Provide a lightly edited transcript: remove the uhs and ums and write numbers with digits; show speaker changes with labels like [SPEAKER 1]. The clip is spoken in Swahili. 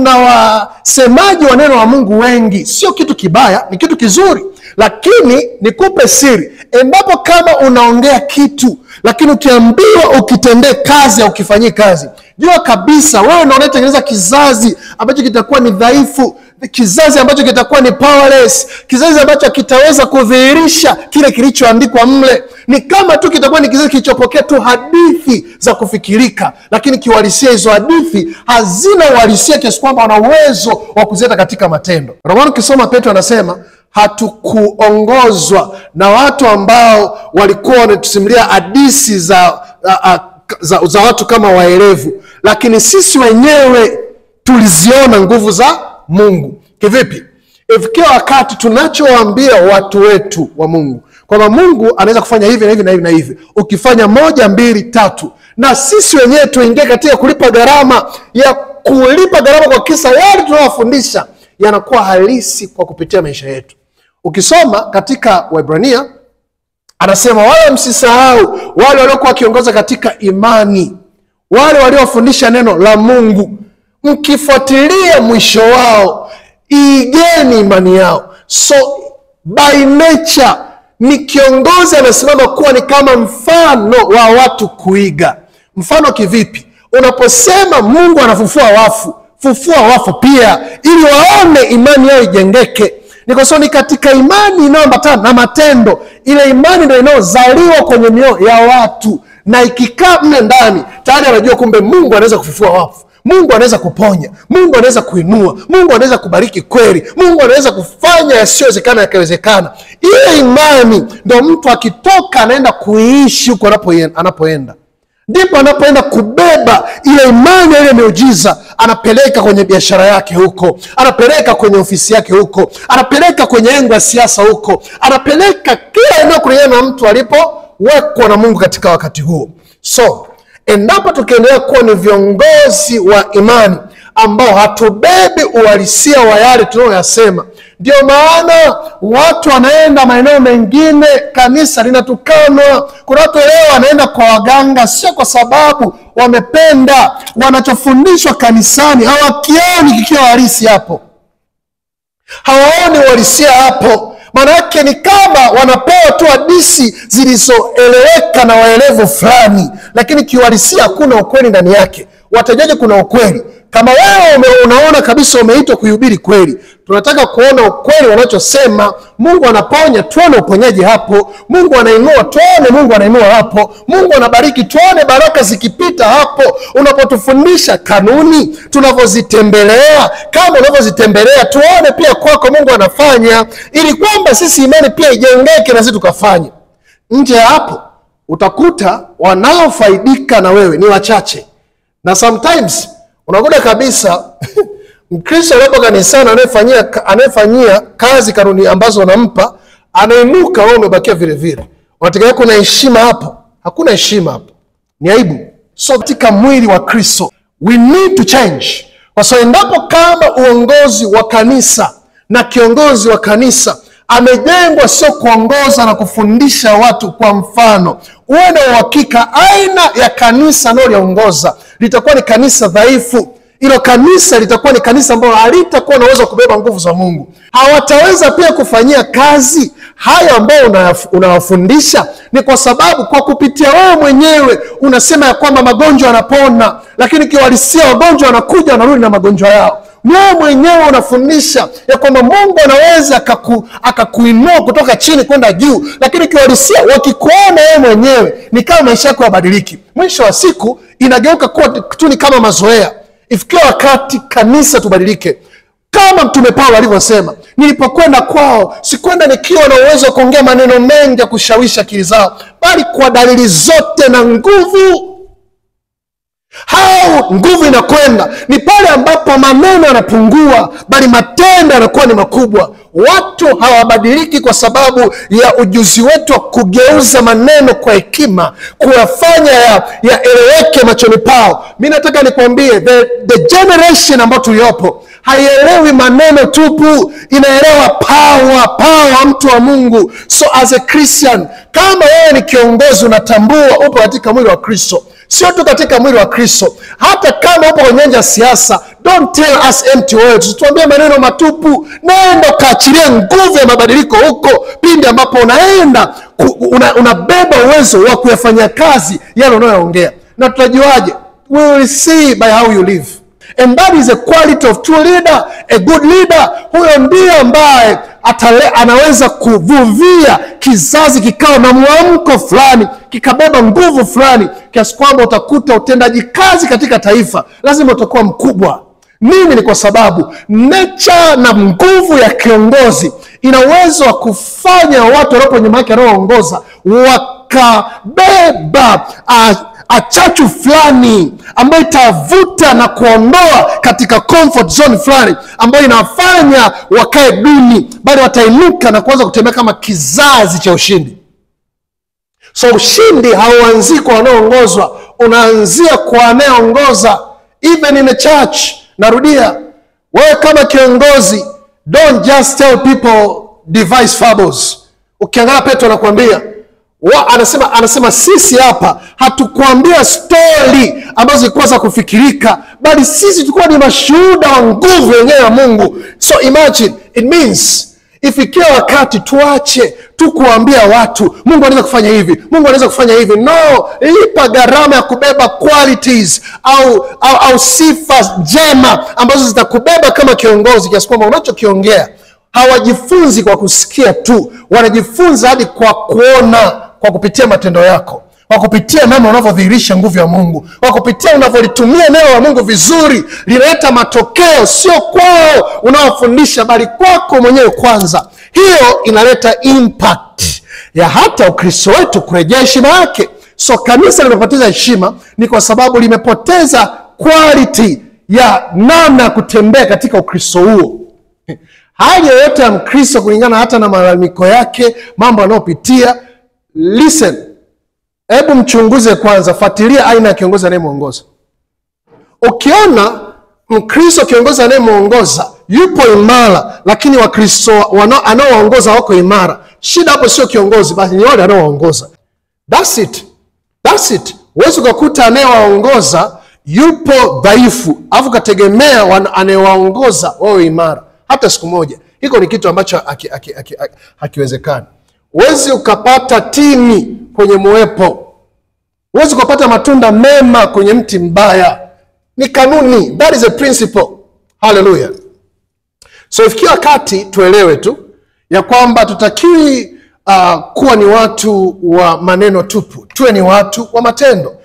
[SPEAKER 1] na wasemaji wa neno wa Mungu wengi. Sio kitu kibaya, ni kitu kizuri. Lakini nikupe siri, endapo kama unaongea kitu lakini ukiambiwa ukitendee kazi au ukifanyie kazi, jua kabisa wewe ndio unatengeneza kizazi ambacho kitakuwa ni dhaifu, kizazi ambacho kitakuwa ni powerless, kizazi ambacho kitaweza kudhihirisha kile kilichoandikwa mle. Ni kama tu kitakuwa ni kizazi kilichopokea tu hadithi za kufikirika, lakini kiuhalisia hizo hadithi hazina uhalisia kiasi kwamba wana uwezo wa kuzileta katika matendo. Romano kisoma Petro anasema hatukuongozwa na watu ambao walikuwa wanatusimulia hadithi za watu kama waelevu, lakini sisi wenyewe tuliziona nguvu za Mungu. Kivipi? Ifikia wakati tunachowaambia watu wetu wa Mungu kwamba Mungu anaweza kufanya hivi na hivi na hivi na hivi, ukifanya 1, 2, 3, na sisi wenyewe tuingie katika kulipa gharama kwa kisa yale tunawafundisha yanakuwa halisi kwa kupitia maisha yetu. Ukisoma katika Waebrania anasema wale msisahau wale waliokuwa wakiongoza katika imani, wale waliofundisha neno la Mungu, mkifuatilia mwisho wao, igeni imani yao. So by nature ni kiongozi anasimama kuwa ni kama mfano wa watu kuiga. Mfano kivipi? Unaposema Mungu anafufua wafu, fufua wafu pia ili waone imani yao ijengeke. Ni kwa sababu ni katika imani inayoambatana na matendo. Ile imani ndio inayozaliwa kwenye mioyo ya watu, na ikikaa mle ndani tayari anajua kumbe Mungu anaweza kufufua wafu, Mungu anaweza kuponya, Mungu anaweza kuinua, Mungu anaweza kubariki kweli, Mungu anaweza kufanya yasiyowezekana yakawezekana. Ile imani ndio mtu akitoka anaenda kuishi huko anapoenda. Ndipo anapoenda kubeba ile imani, ile miujiza, anapeleka kwenye biashara yake huko, anapeleka kwenye ofisi yake huko, anapeleka kwenye engo ya siasa huko, anapeleka kila eneo kulingana na mtu alipowekwa na Mungu katika wakati huo. So endapo tukiendelea kuwa ni viongozi wa imani ambao hatubebi uhalisia wa yale tunayoyasema, ndio maana watu wanaenda maeneo mengine, kanisa linatukanwa. Kuna watu leo wanaenda kwa waganga sio kwa sababu wamependa wanachofundishwa kanisani, hawakioni kikiwa halisi hapo, hawaoni uhalisia hapo. Maana yake ni kama wanapewa tu hadithi zilizoeleweka na waelevu fulani, lakini kiuhalisia hakuna ukweli ndani yake. Watajaje kuna ukweli? Kama wewe unaona kabisa umeitwa kuhubiri kweli, tunataka kuona ukweli wanachosema. Mungu anaponya, tuone uponyaji hapo. Mungu anainua, tuone Mungu anainua hapo. Mungu anabariki, tuone baraka zikipita hapo. Unapotufundisha kanuni, tunavyozitembelea, kama unavyozitembelea, tuone pia kwako Mungu anafanya, ili kwamba sisi imani pia ijengeke na sisi tukafanye. Nje hapo utakuta wanaofaidika na wewe ni wachache. Na sometimes unakuta kabisa Mkristo hapo kanisani anayefanyia kazi kanuni ambazo wanampa, anainuka, wewe umebakia vile vile. Unataka kuna heshima hapo? Hakuna heshima hapo. Ni aibu. So katika mwili wa Kristo we need to change. Kwa sababu endapo kama uongozi wa kanisa na kiongozi wa kanisa amejengwa sio kuongoza na kufundisha watu kwa mfano, uwe na uhakika aina ya kanisa analoongoza litakuwa ni kanisa dhaifu. Ilo kanisa litakuwa ni kanisa ambalo halitakuwa na uwezo kubeba nguvu za Mungu. Hawataweza pia kufanyia kazi haya ambayo unawafundisha. Ni kwa sababu kwa kupitia wewe mwenyewe unasema ya kwamba magonjwa yanapona, lakini kiuhalisia wagonjwa wanakuja wanarudi na magonjwa yao. Wewe mwenyewe unafundisha ya kwamba Mungu anaweza akakuinua kutoka chini kwenda juu, lakini kiuhalisia wakikuona wewe mwenyewe ni kama maisha yako yabadiliki. Mwisho wa siku inageuka kuwa tu ni kama mazoea. Ifikia wakati kanisa tubadilike. Kama Mtume Paulo alivyosema, nilipokwenda kwao sikwenda nikiwa na uwezo wa kuongea maneno mengi ya kushawishi akili zao, bali kwa dalili zote na nguvu. Hao nguvu inakwenda ni pale ambapo maneno yanapungua bali matendo yanakuwa ni makubwa. Watu hawabadiliki kwa sababu ya ujuzi wetu wa kugeuza maneno kwa hekima, kuyafanya yaeleweke machoni pao. Mimi nataka nikwambie the generation ambayo tuliopo haielewi maneno tupu, inaelewa power mtu wa Mungu. So as a Christian, kama wewe ni kiongozi unatambua upo katika mwili wa Kristo, sio tu katika mwili wa Kristo, hata kama upo kwenye nyanja siasa, Don't tell us empty words. Tuambie maneno matupu. Nenda kaachilie nguvu ya mabadiliko huko, pindi ambapo unaenda unabeba uwezo wa kuyafanya kazi yale unayoongea. Na tutajuaje? We will see by how you live. And that is a quality of true leader, a good leader. Huyo ndiye ambaye anaweza kuvuvia kizazi kikao na mwamko fulani, kikabeba nguvu fulani, kiasi kwamba utakuta utendaji kazi katika taifa lazima utakuwa mkubwa. Nini? Ni kwa sababu nature na nguvu ya kiongozi ina uwezo wa kufanya watu walipo nyuma yake anaoongoza wakabeba chachu fulani ambayo itavuta na kuondoa katika comfort zone fulani ambayo inafanya wakae duni, bali watainuka na kuanza kutembea kama kizazi cha ushindi. So ushindi hauanzi kwa wanaoongozwa, unaanzia kwa anayeongoza. Even in a church, narudia, wewe kama kiongozi, don't just tell people devise fables. Ukiangalia Petro anakuambia, anasema sisi hapa hatukuambia story ambazo zilikuwa za kufikirika, bali sisi tulikuwa ni mashuhuda wa nguvu yenyewe ya Mungu. So imagine, it means ifikia wakati tuache tu kuambia watu Mungu anaweza kufanya hivi, Mungu anaweza kufanya hivi. No, lipa gharama ya kubeba qualities au sifa njema ambazo zitakubeba kama kiongozi, kiasi kwamba unachokiongea hawajifunzi kwa kusikia tu, wanajifunza hadi kwa kuona, kwa kupitia matendo yako, kwa kupitia namna unavyodhihirisha nguvu ya Mungu, kwa kupitia unavyolitumia neno la Mungu vizuri. Linaleta matokeo sio kwao unaofundisha, bali kwako mwenyewe kwanza. Hiyo inaleta impact ya hata Ukristo wetu kurejea heshima yake. So kanisa limepoteza heshima ni kwa sababu limepoteza quality ya namna ya kutembea katika Ukristo huo. Hali yoyote ya Mkristo kulingana hata na malalamiko yake, mambo anayopitia, listen, hebu mchunguze kwanza, fuatilia aina ya kiongozi anayemuongoza. Ukiona Mkristo kiongozi anayemuongoza yupo imara, lakini Wakristo anaowaongoza wako imara, shida hapo sio kiongozi, basi ni wale anaowaongoza. That's it. Huwezi kukuta anayewaongoza yupo dhaifu afu kategemea anayewaongoza wao imara hata siku moja. Hiko ni kitu ambacho hakiwezekani. Huwezi ukapata tini kwenye mwepo, huwezi ukapata matunda mema kwenye mti mbaya. Ni kanuni, that is a principle. Hallelujah. So ifikia wakati tuelewe tu ya kwamba tutakiwi kuwa ni watu wa maneno tupu, tuwe ni watu wa matendo.